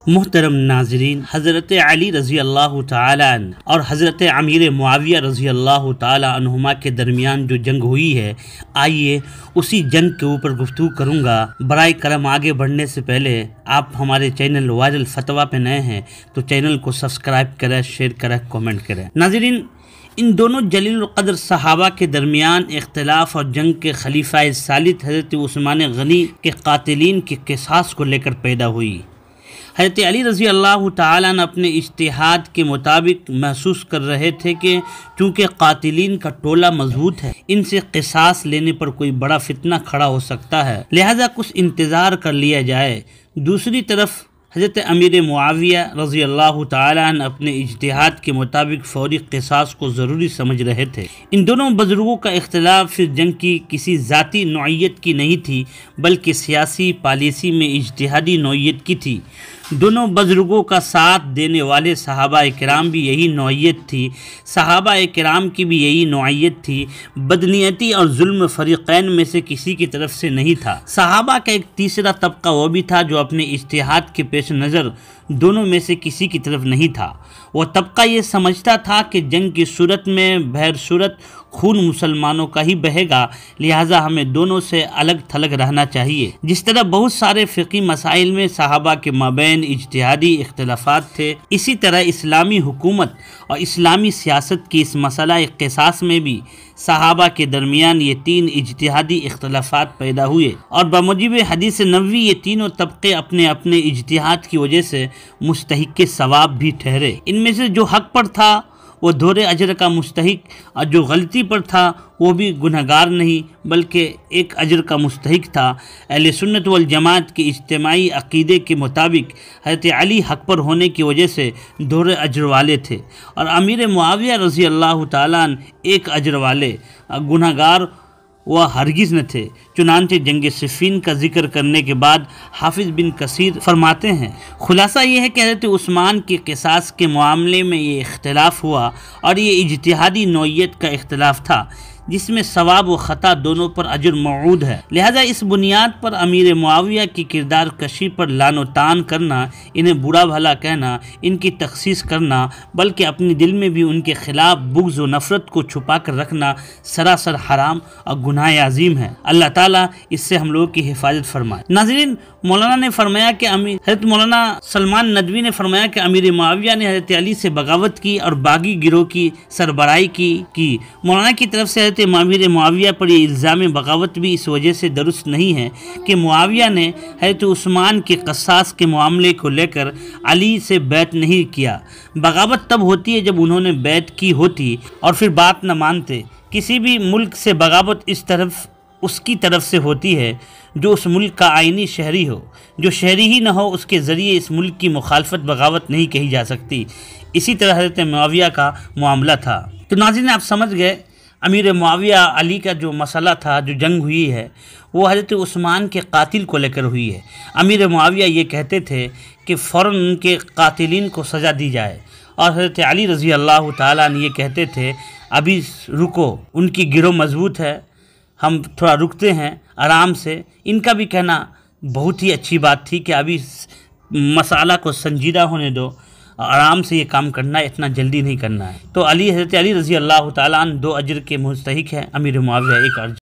محترم ناظرین، حضرت علی رضی اللہ تعالی عنہ اور حضرت امیر معاویہ رضی اللہ تعالی عنہما کے درمیان جو جنگ ہوئی ہے، آئیے اسی جنگ کے اوپر گفتگو کروں گا۔ برائے کرم آگے بڑھنے سے پہلے آپ ہمارے چینل وائرل فتویٰ پہ نئے ہیں تو چینل کو سبسکرائب کریں، شیئر کریں، کومنٹ کریں۔ ناظرین، ان دونوں جلیل القدر صحابہ کے درمیان اختلاف اور جنگ کے خلیفہ ثالث حضرت عثمان غنی کے قاتلین کے قصاص کو لے کر پیدا ہوئی۔ حضرت علی رضی اللہ تعالیٰ عنہ اپنے اجتہاد کے مطابق محسوس کر رہے تھے کہ چونکہ قاتلین کا ٹولہ مضبوط ہے، ان سے قصاص لینے پر کوئی بڑا فتنہ کھڑا ہو سکتا ہے، لہذا کچھ انتظار کر لیا جائے۔ دوسری طرف حضرت امیر معاویہ رضی اللہ تعالیٰ عنہ اپنے اجتہاد کے مطابق فوری قصاص کو ضروری سمجھ رہے تھے۔ ان دونوں بزرگوں کا اختلاف پھر جنگ کی کسی ذاتی نوعیت کی نہیں تھی، بلکہ سیاسی پالیسی میں اجتہادی نوعیت کی تھی۔ دونوں بزرگوں کا ساتھ دینے والے صحابہ کرام بھی یہی نوعیت تھی، صحابہ کرام کی بھی یہی نوعیت تھی۔ بدنیتی اور ظلم فریقین میں سے کسی کی طرف سے نہیں تھا۔ صحابہ کا ایک تیسرا طبقہ وہ بھی تھا جو اپنے اجتہاد کے پیش نظر دونوں میں سے کسی کی طرف نہیں تھا۔ وہ طبقہ یہ سمجھتا تھا کہ جنگ کی صورت میں بہر صورت خون مسلمانوں کا ہی بہے گا، لہٰذا ہمیں دونوں سے الگ تھلگ رہنا چاہیے۔ جس طرح بہت سارے فقہی مسائل میں صحابہ کے مابین اجتہادی اختلافات تھے، اسی طرح اسلامی حکومت اور اسلامی سیاست کی اس مسئلہ قصاص میں بھی صحابہ کے درمیان یہ تین اجتہادی اختلافات پیدا ہوئے، اور بموجب حدیث نبوی یہ تینوں طبقے اپنے اپنے اجتہاد کی وجہ سے مستحق ثواب بھی ٹھہرے۔ ان میں سے جو حق پر تھا وہ دور اجر کا مستحق، اور جو غلطی پر تھا وہ بھی گنہگار نہیں بلکہ ایک اجر کا مستحق تھا۔ اہل سنت والجماعت کے اجتماعی عقیدے کے مطابق حضرت علی حق پر ہونے کی وجہ سے دور اجر والے تھے، اور امیر معاویہ رضی اللہ تعالیٰ عنہ ایک اجر والے گنہگار وہ ہرگز نہ تھے۔ چنانچہ جنگ صفین کا ذکر کرنے کے بعد حافظ بن کثیر فرماتے ہیں، خلاصہ یہ ہے کہ حضرت عثمان کے قصاص کے معاملے میں یہ اختلاف ہوا، اور یہ اجتہادی نوعیت کا اختلاف تھا جس میں ثواب و خطا دونوں پر اجر موعود ہے۔ لہذا اس بنیاد پر امیر معاویہ کی کردار کشی پر لعن و طعن کرنا، انہیں برا بھلا کہنا، ان کی تخصیص کرنا، بلکہ اپنے دل میں بھی ان کے خلاف بغض و نفرت کو چھپا کر رکھنا سراسر حرام اور گناہ عظیم ہے۔ اللہ تعالیٰ اس سے ہم لوگوں کی حفاظت فرمائے۔ ناظرین، مولانا نے فرمایا کہ حضرت مولانا سلمان ندوی نے فرمایا کہ امیر معاویہ نے حضرت علی سے بغاوت کی اور باغی گروہ کی سربراہی کی۔ مولانا کی طرف سے امیر معاویہ پر یہ الزام بغاوت بھی اس وجہ سے درست نہیں ہے کہ معاویہ نے حضرت عثمان کے قصاص کے معاملے کو لے کر علی سے بیعت نہیں کیا۔ بغاوت تب ہوتی ہے جب انہوں نے بیعت کی ہوتی اور پھر بات نہ مانتے۔ کسی بھی ملک سے بغاوت اس کی طرف سے ہوتی ہے جو اس ملک کا آئینی شہری ہو، جو شہری ہی نہ ہو اس کے ذریعے اس ملک کی مخالفت بغاوت نہیں کہی جا سکتی۔ اسی طرح حضرت معاویہ کا معاملہ تھا۔ تو ناظرین، آپ سمجھ گئے امیر معاویہ علی کا جو مسئلہ تھا، جو جنگ ہوئی ہے، وہ حضرت عثمان کے قاتل کو لے کر ہوئی ہے۔ امیر معاویہ یہ کہتے تھے کہ فوراً ان کے قاتلین کو سزا دی جائے، اور حضرت علی رضی اللہ تعالیٰ عنہ یہ کہتے تھے ابھی رکو، ان کی گروہ مضبوط ہے، ہم تھوڑا رکتے ہیں آرام سے۔ ان کا بھی کہنا بہت ہی اچھی بات تھی کہ ابھی مسئلہ کو سنجیدہ ہونے دو، آرام سے یہ کام کرنا ہے، اتنا جلدی نہیں کرنا ہے۔ تو حضرت علی رضی اللہ تعالیٰ عنہ 2 اجر کے مستحق ہیں، امیر معاویہ 1 اجر۔